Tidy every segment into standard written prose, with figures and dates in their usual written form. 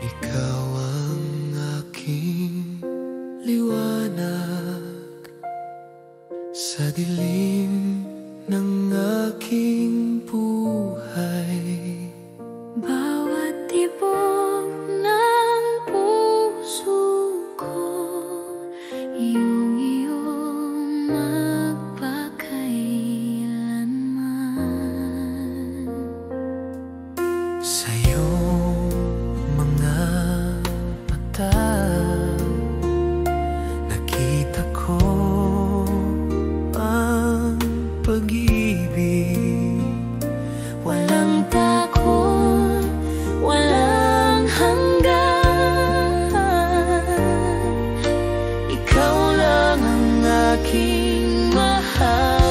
Ikaw ang aking liwanag sa dilim ng aking buhay. Bawat tibok ng puso ko, iyong magpakailanman. Sa iyong mga mata, nakita ko ang pag-ibig. Walang takot, walang hanggan. Ikaw lang ang aking mahal.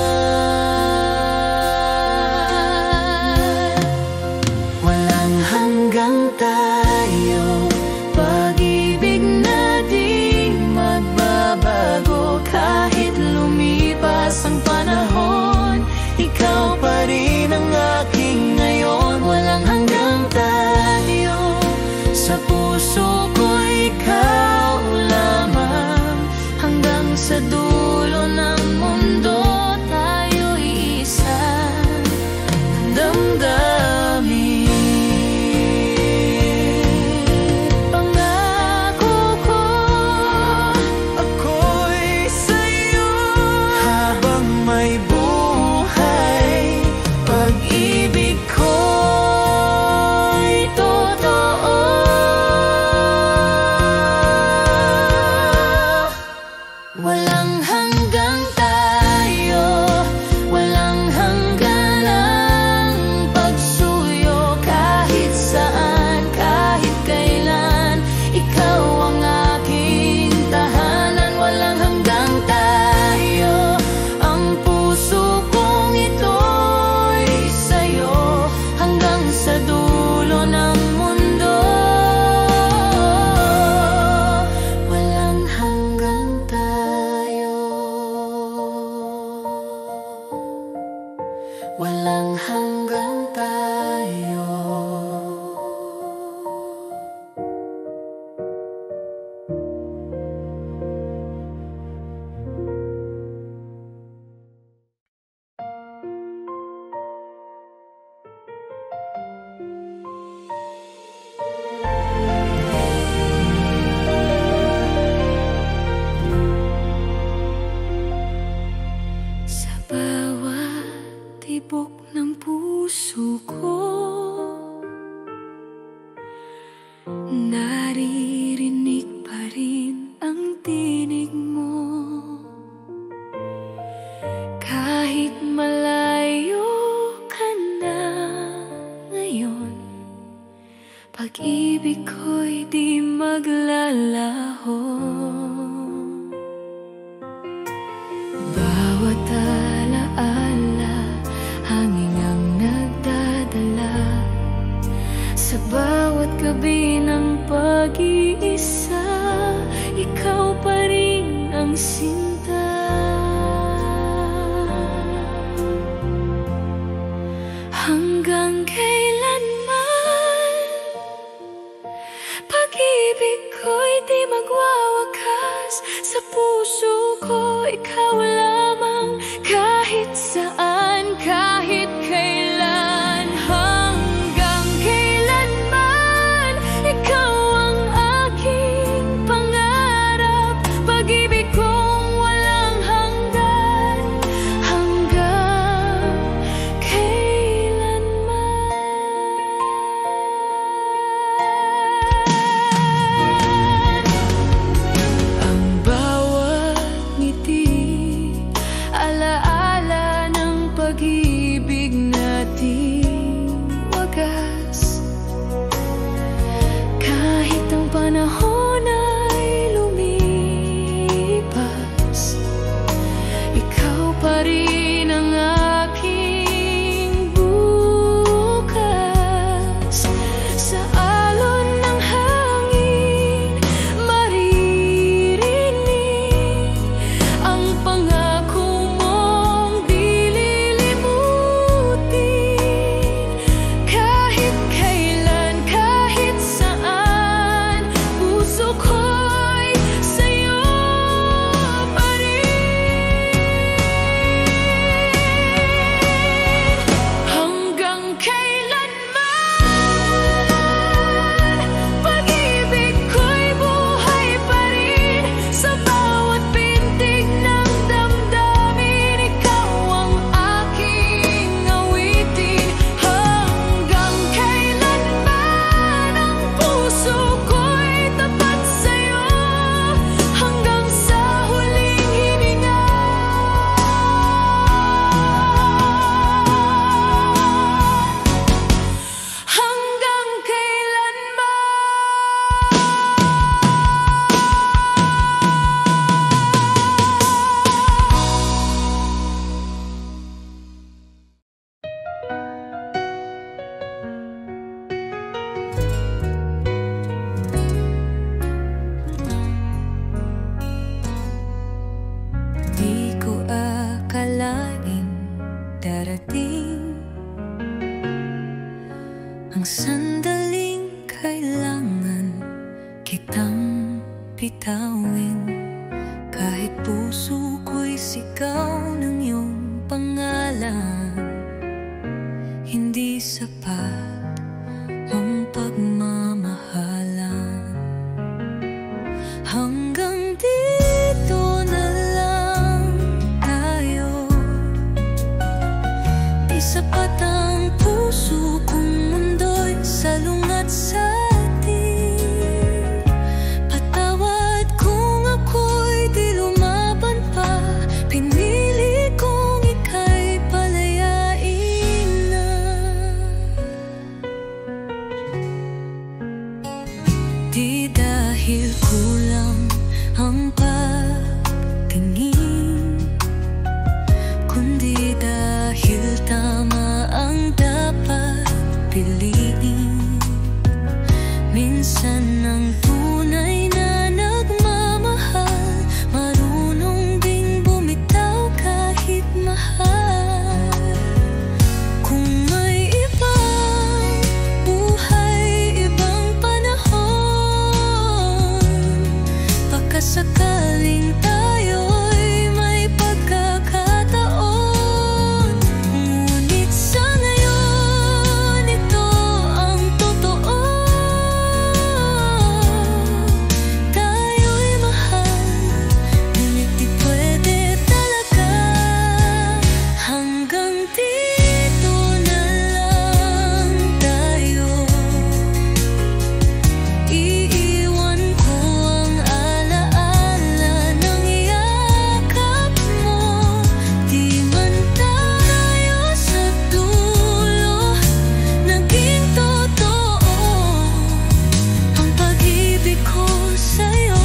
Walang hanggang tayo, Pag-ibig na di magbabago. Kahit lumipas ang panahon, ikaw pa rin ang aking ngayon. Walang hanggang tayo, sa puso ko ikaw lamang. Hanggang sa dulo ng mundo, tayo'y isa ng damdamin. Pangako ko, ako'y sa'yo habang may buhay. pag-ibig ko'y totoo. Walang hanggang tayo, walang hanggan ang pagsuyo. Kahit saan, kahit kailan, ikaw ang aking tahanan. Walang hanggang tayo, ang puso kong ito'y sa'yo. Hanggang sa dulo ng mundo, walang hanggang tayo. Walang hanggang tayo. Sa bawat tibok ng puso ko, naririnig pa rin ang tinig mo. Kahit malayo ka na ngayon, pag-ibig ko'y di maglalaho. Bawat alaala, hangin ang nagdadala. Sa bawat gabi ng pag-iisa, ikaw pa rin ang sinta. Hanggang kailanman, pag-ibig ko'y di magwawakas. Sa puso ko ikaw lamang. Kahit saan, kahit kailan, hanggang kailanman, ikaw ang aking pangarap. Pag-ibig kong walang hanggan, hanggang kailanman. Ang bawat ngiti bibitawin, kahit puso ko'y sigaw ng iyong pangalan. Hindi sapat ang pagmamahalan. Hanggang dito na lang tayo. Di sapat ang puso kong mundo'y salungat sa atin. Patawad kung ako'y di lumaban pa. Pinili kong ika'y palayain na. Di dahil kulang ang pagtingin, kundi dahil tama ang dapat piliin. Minsan ang tunay na nagmamahal, marunong ding bumitaw kahit mahal. Kung may ibang buhay, ibang panahon, pagkasakaling tayo'y may pagkakataon. Ngunit sa ngayon, ito ang totoo. Tayo'y mahal, ngunit di pwede talaga. Hanggang dito na lang tayo. Iiwan ko ang alaala ng yakap mo. Di man tayo sa dulo naging totoo ang pag-ibig ko sa'yo.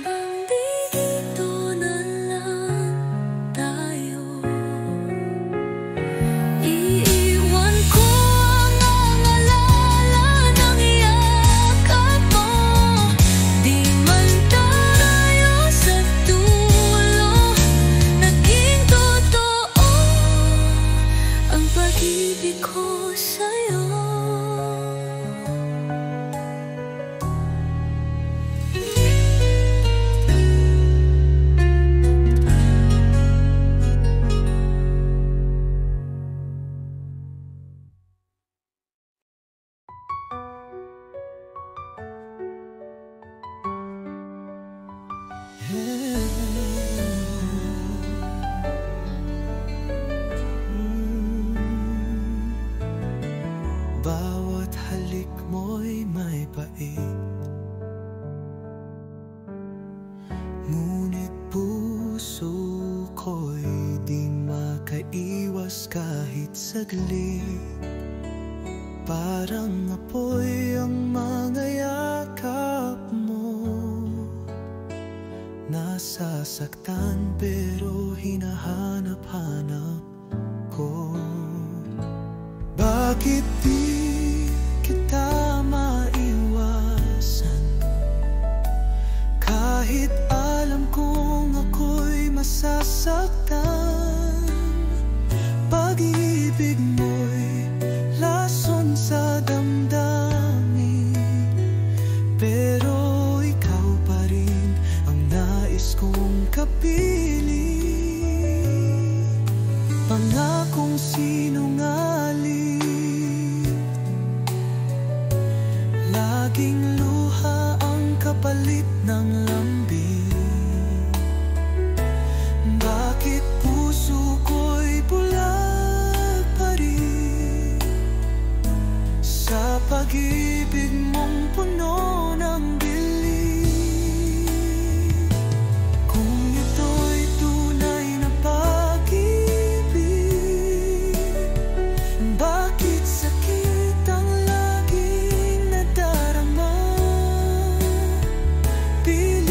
Hanggang dito na lang tayo. Iiwan ko ang alaala ng yakap mo. Di man tayo sa dulo naging totoo ang pag-ibig ko sa'yo. Bawat halik mo'y may pait, ngunit puso ko'y di makaiwas kahit saglit. Parang apoy ang mga yakap mo. Nasasaktan pero hinahanap-hanap ko. Bakit di kita maiwasan? Kahit alam kong ako'y masasaktan. Pag-ibig mo'y lason sa damdamin, pero ikaw pa rin ang nais kong kapiling. Pangakong sinungaling, laging luha ang kapalit ng lambing. Bakit puso ko'y bulag pa rin sa pag-ibig mong puno ng dilim? Kung ito'y tunay na pag-ibig, bakit sakit ang laging nadarama? Pili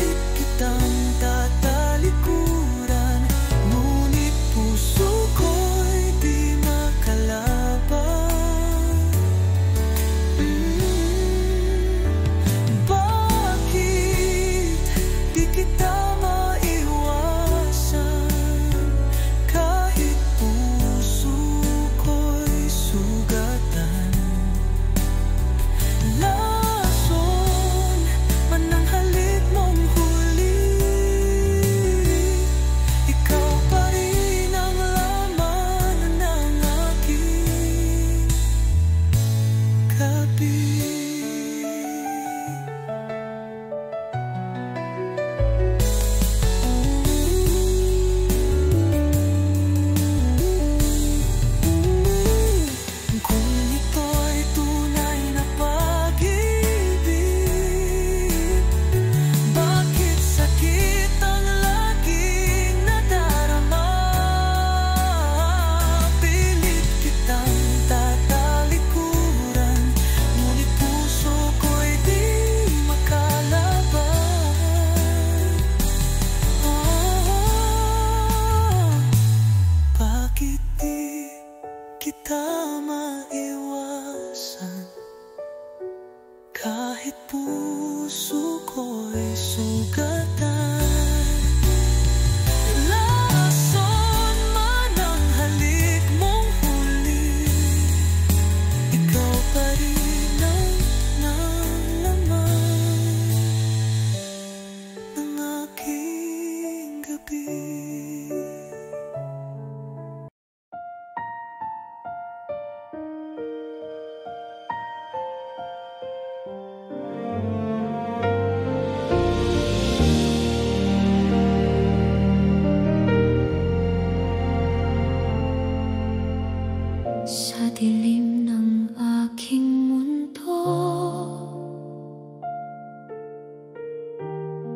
sa dilim ng aking mundo.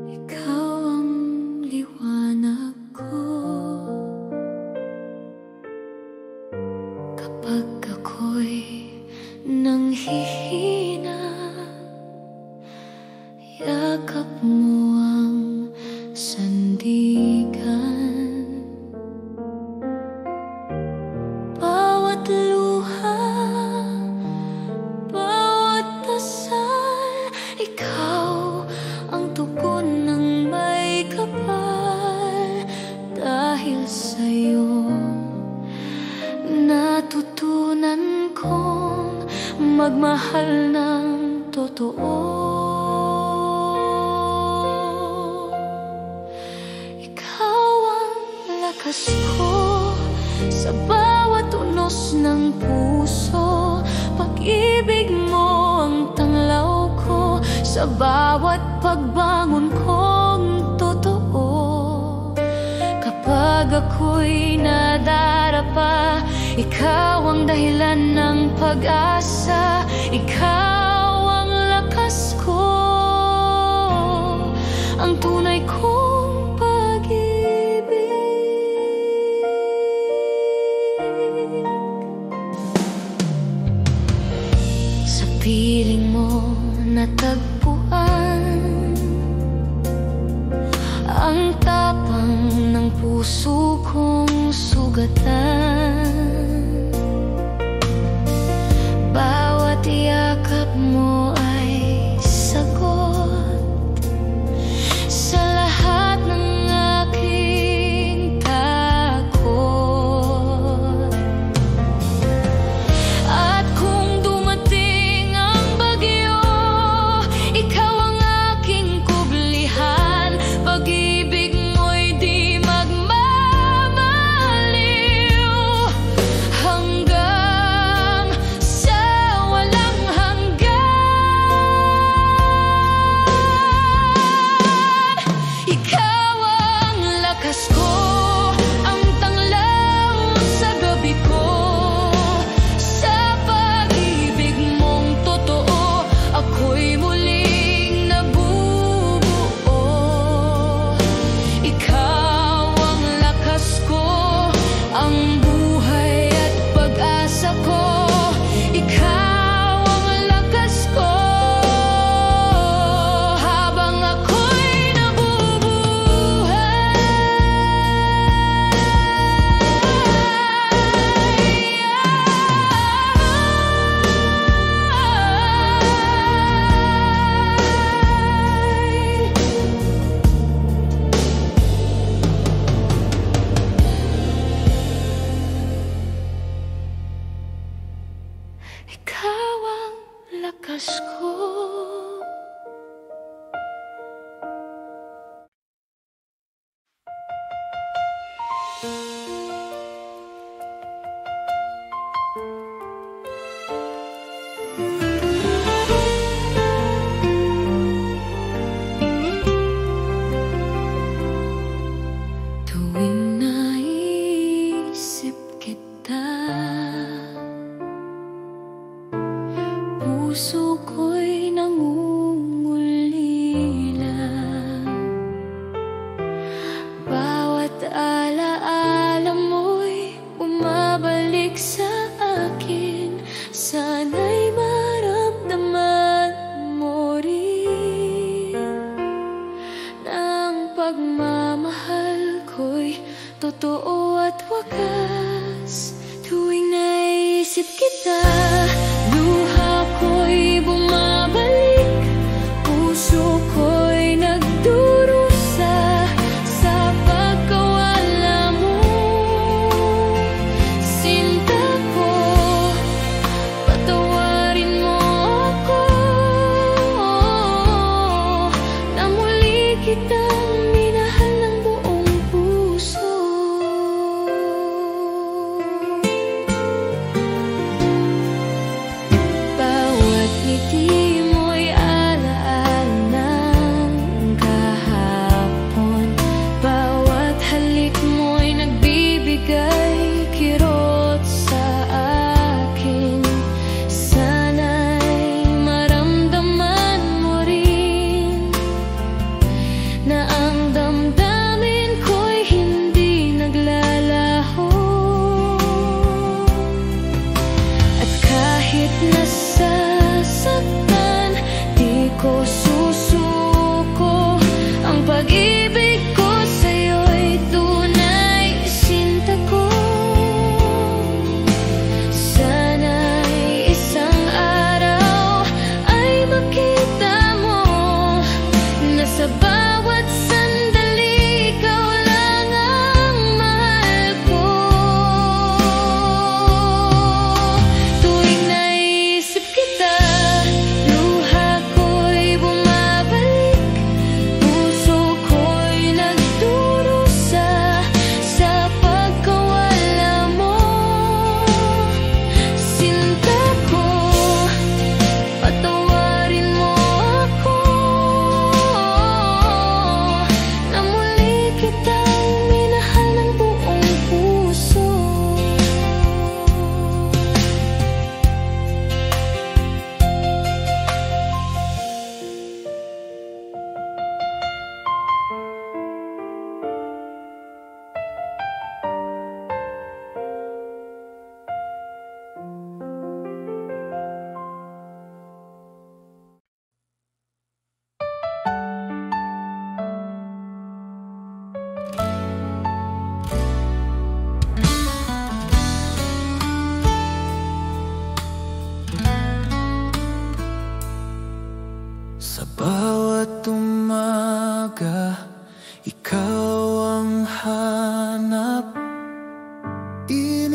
Ikaw ang liwanag ko. Kapag ako'y nanghihina, yakap mo ang sandigan. Bawat luha, bawat dasal, ikaw ang tugon ng may kapal. Dahil sa'yo natutunan kong magmahal ng totoo. Ikaw ang lakas ko sa bawat unos ng puso. Pag-ibig mo ang tanglaw ko sa bawat pagbangon kong totoo. Kapag ako'y nadarapa, ikaw ang dahilan ng pag-asa. Ikaw ang lakas ko, ang tunay kong pag-ibig. Sa piling mo natagpuan ang tapang ng puso kong sugatan. Bawat yakap mo ay sagot sa lahat ng aking takot. At kung dumating ang bagyo, ikaw ang aking kublihan. Pag-ibig mo'y di magmamaliw hanggang sa walang hanggan. Ikaw ang lakas ko, ang tanglaw sa gabi ko. Sa pag-ibig mong totoo, ako'y muling nabubuo. Ikaw ang lakas ko, ang buhay at pag-asa ko. Ikaw ang lakas ko habang ako'y nabubuhay. Ikaw ang lakas ko. Tuwing naisip kita, puso ko'y nangungulila. Bawat alaala mo'y bumabalik sa akin. Sana'y maramdaman mo rin na ang pagmamahal ko'y totoo at wagas. Tuwing naisip kita, luha ko'y bumabalik, puso ko'y nagdurusa sa pagkawala mo. Sinta ko, patawarin mo ako na muli kitang minahal ng buong puso.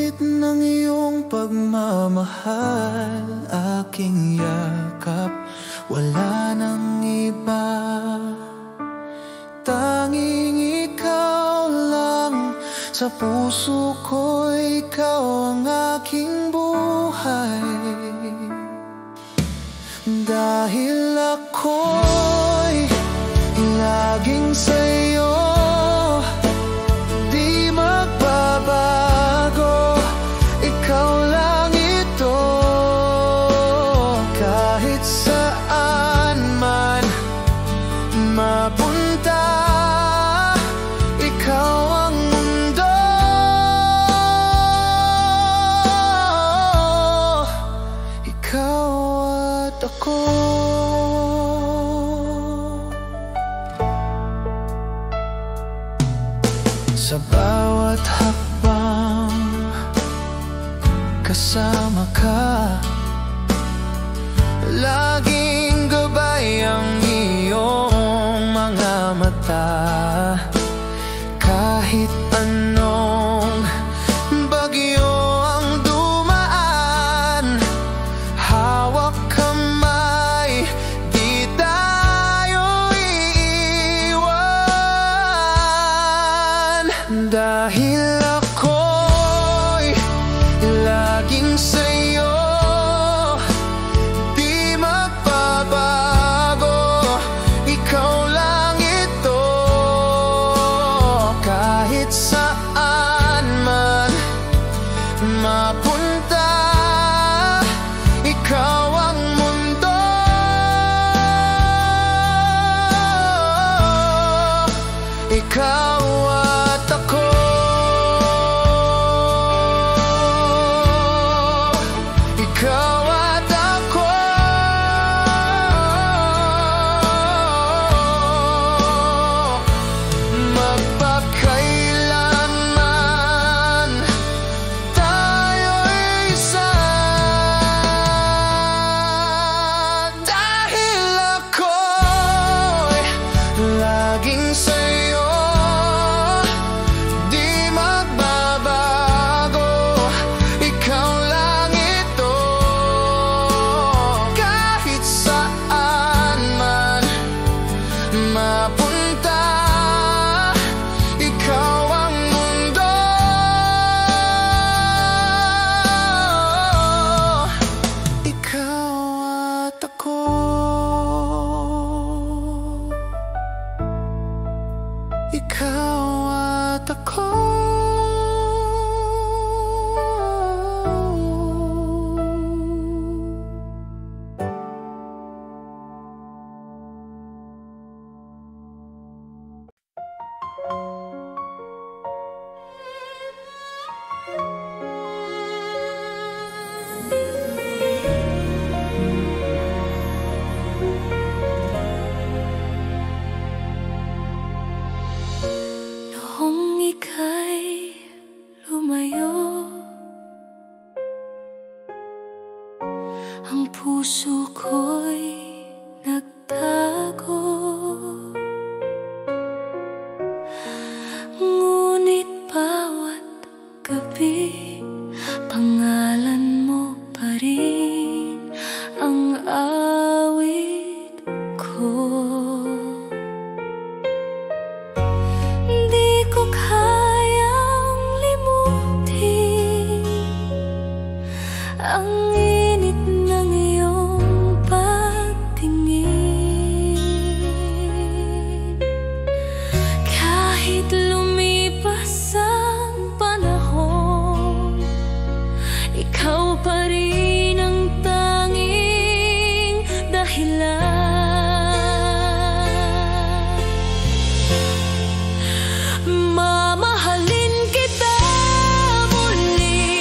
init ng iyong pagmamahal, aking yakap, wala nang iba. Tanging ikaw lang, sa puso ko ikaw ang aking buhay. Dahil ako'y laging sa'yo, di magbabago, ikaw lang ito. Kahit saan man mapunta, ikaw ang mundo. Ikaw at ako. Sa bawat hakbang kasama ka, laging gabay ang iyong mga mata. Kahit anong bagyo ang dumaan, hawak kamay, di tayo iiwan. Dahil ako'y laging sa'yo, di magbabago, ikaw lang ito. Kahit saan man mapunta, ikaw ang mundo. Ikaw at ako. Ikaw at ako. Magpakailanman tayo'y isa. Dahil ako'y laging sa'yo, di magbabago, ikaw lang ito. Kahit saan man mapunta, ikaw ang mundo. Ikaw at ako. Ikaw at ako. Noong ika'y lumayo, ang puso ko'y nagtago. Ngunit bawat gabi, pangalan mo pa rin ang awit ko. Di ko kayang limutin ang init ng iyong pagtingin. Kahit lumipas ang panahon, ikaw pa rin ang tanging dahilan. Mamahalin kita muli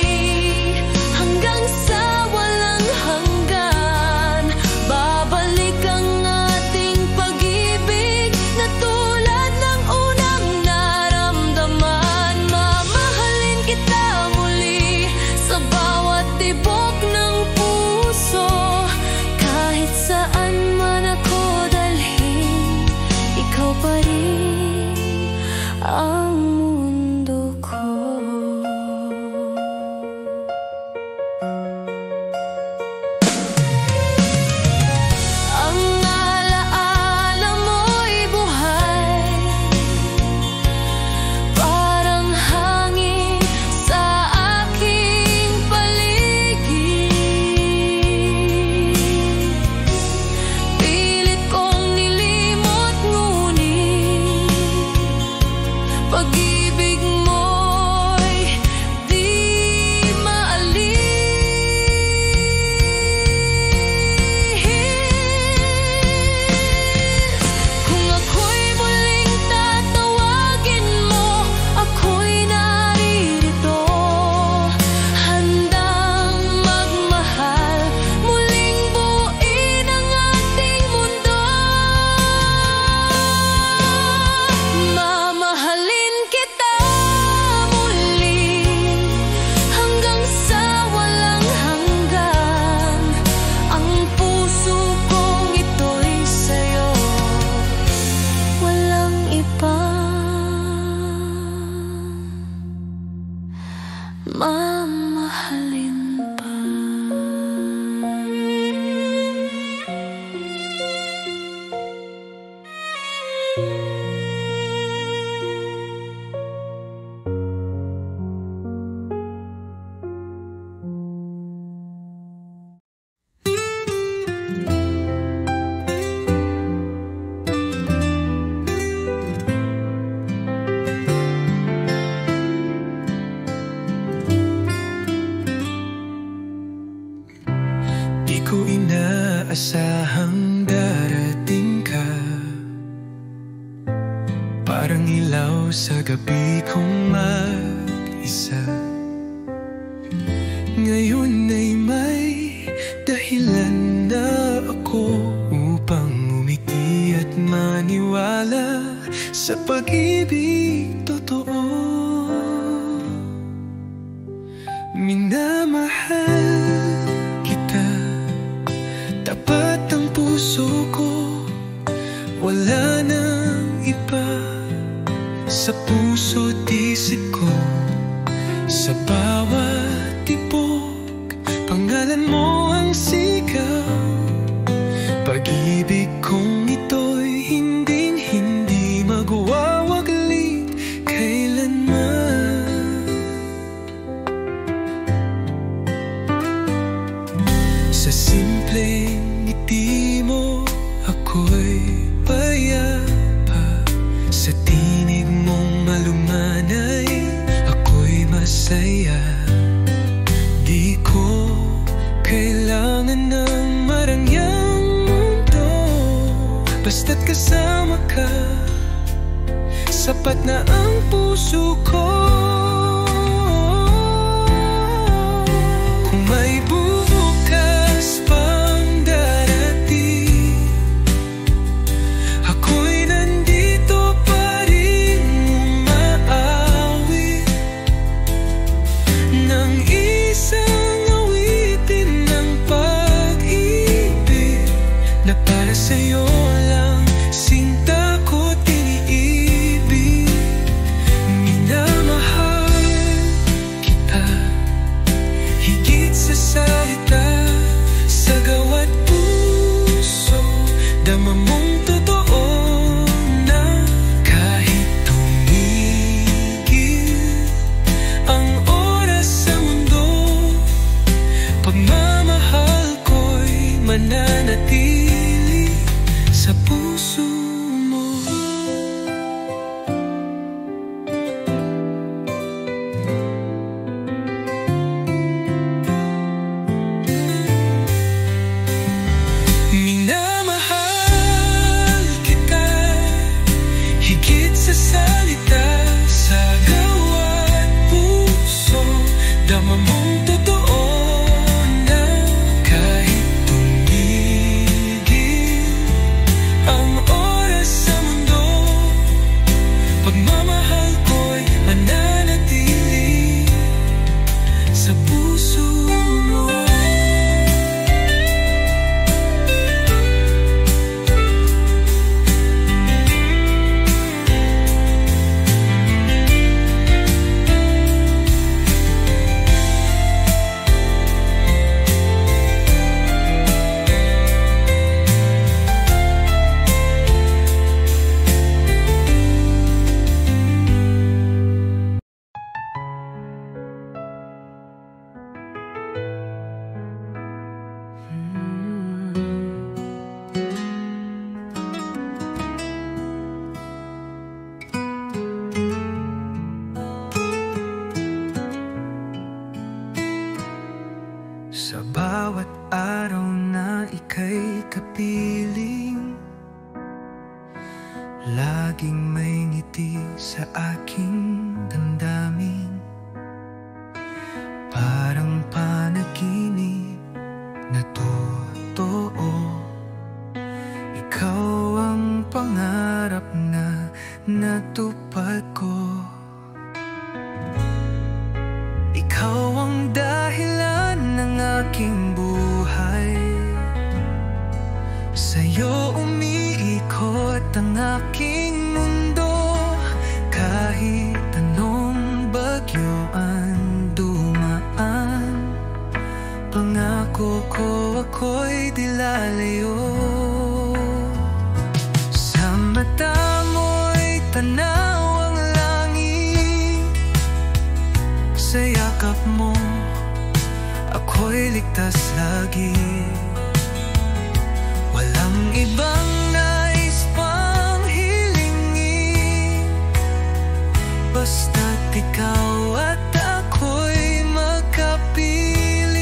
hanggang sa walang hanggan. Babalik ang ating pag-ibig na tulad ng unang naramdaman. Mamahalin kita muli sa bawat tibok ng ko inaasahang darating ka, parang ilaw sa gabi kong mag-isa. Ngayon ay may dahilan na ako upang umiti at maniwala sa pag-ibig totoo. Minamahal kita, tapat ang puso ko, wala nang iba sa puso't isip ko. Sa bawat tibok, pangalan mo ang sigaw. Pag-ibig kong ito'y hindi magwawaglit kailanman. Sa simpleng ngiti mo ako'y payapa, sa tinig mong malumanay ako'y masaya. Di ko kailangan ng marangyang mundo, basta't kasama ka, sapat na ang puso ko. Kung may bukas pang darating, ako'y nandito pa rin umaawit ng isang awitin ng pag-ibig na para sa'yo lang sinta ko tiniibig. Minamahal kita higit sa salita, sa gawa't puso dama mong totoo na kahit tumigil ang oras sa mundo, pagmamahal ko'y mananatili sa puso mo. Minamahal kita higit sa salita, sa gawa't puso dama mong totoo na kahit tumigil ang oras sa mundo, pagmamahal ko'y mananatili sa puso mo. Sa bawat araw na ika'y kapiling, laging may ngiti sa aking damdamin. Parang panaginip na totoo, ikaw ang pangarap na natupad ko. Ikaw ang dahilan ng aking buhay, sa'yo umiikot ang aking mundo. Kahit anong bagyo ang dumaan, pangako ko ako'y di lalayo. Sa mata mo'y tanaw ang langit, sa yakap mo ako'y ligtas lagi. Walang ibang nais pang hilingin, basta't ikaw at ako'y magkapiling.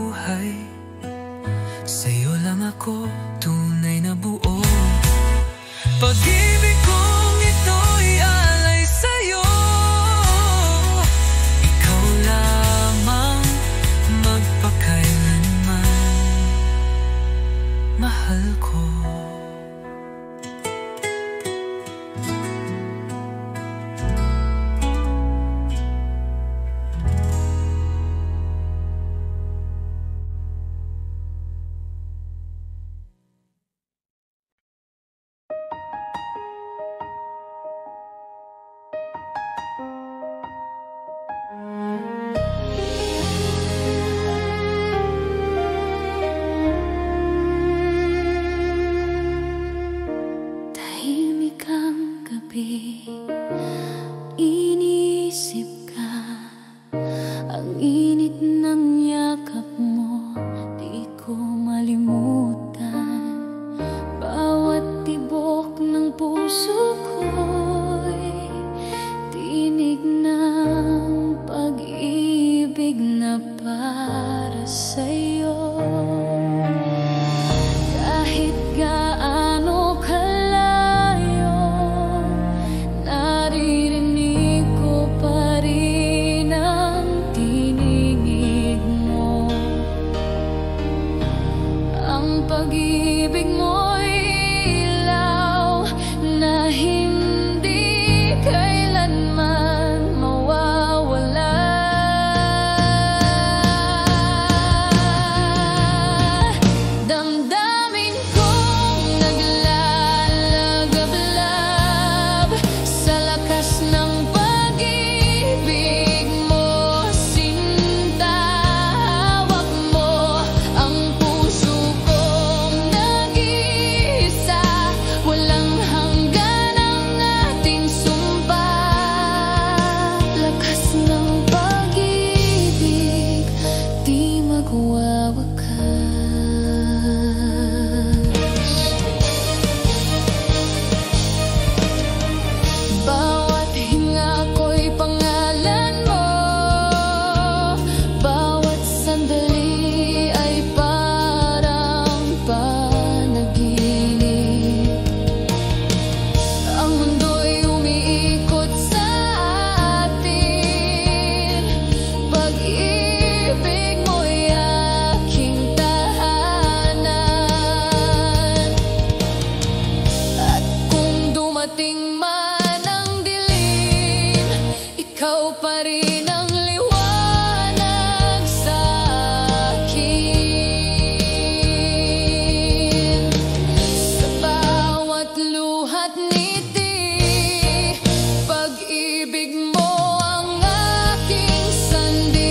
buhay. Sa'yo lang ako tunay na buo. Pag-ibig kong ito'y alay sa'yo. Ikaw lamang magpakailanman mahal ko. Inisip ka, ang init ng yakap mo, di ko malimutan. Bawat tibok ng puso ko'y tinig ng pag-ibig na para sa'yo. Kahit gaano kalayo, naririnig ko pa rin ang tinig mo. Ang pag-ibig mo'y ilaw na hindi kailanman mawawala. Damdamin kong naglalagablab sa lakas ng pag-ibig mo, sinta. Hawak mo ang puso kong nag-iisa, walang hanggan ang ating sumpa. Lakas ng pag-ibig, di magwawakas. Bawat hinga ko'y pangalan mo, bawat sandali ay parang panaginip. Ang mundo'y umiikot sa atin, pag-ibig mo'y aking tahanan. At kung dumating man ang dilim, ikaw pa rin ang liwanag sa akin. Sa bawat luhat ngiti, pag-ibig mo ang aking sandigan.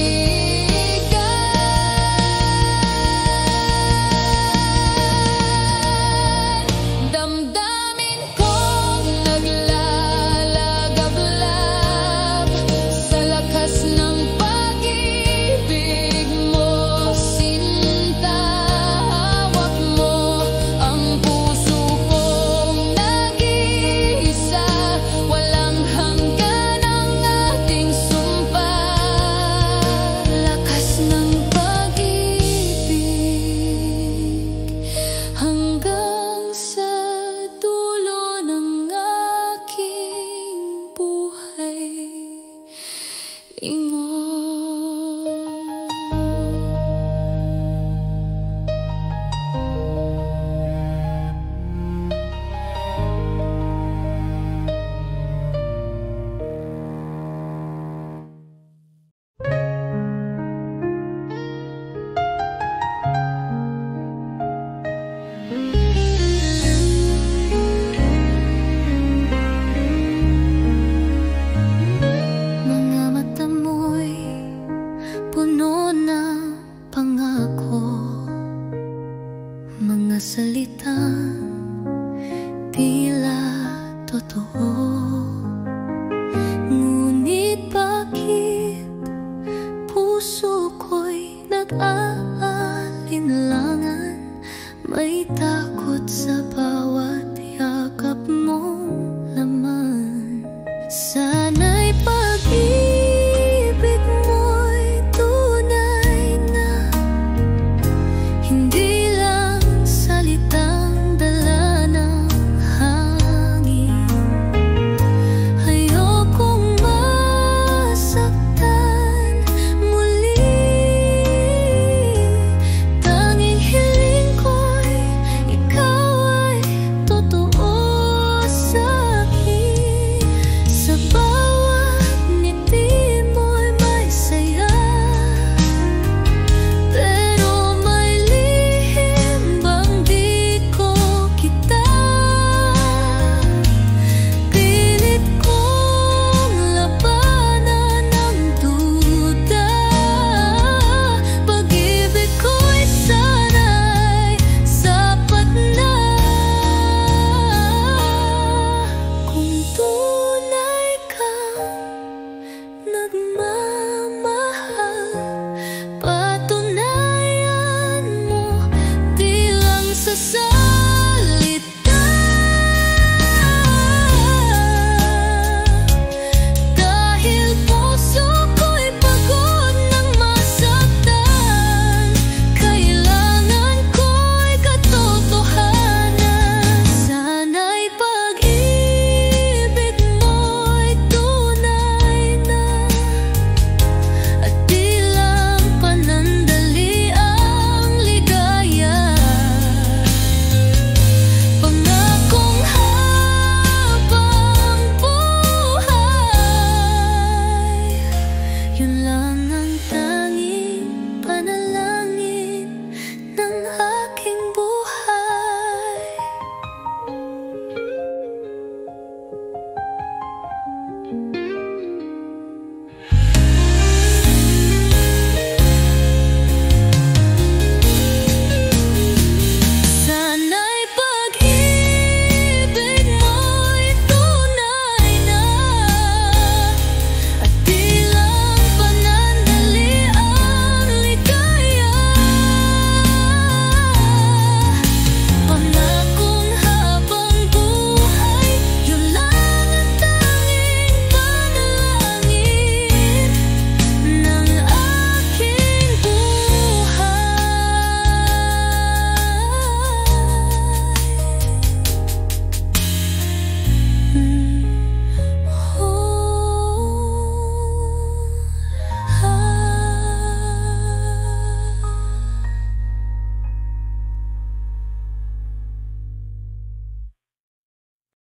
Damdamin kong naglalagablab sa lakas ng pag-ibig mo, sinta. Hawak mo ang puso kong nag-iisa, walang hanggan ang ating sumpa. Lakas ng pag-ibig hanggang sa dulo ng aking buhay. Ingon. Mga mata mo'y puno ng pangako, mga salitang tila totoo. Ngunit bakit puso ko'y nag-aalinlangan? May takot sa bawat yakap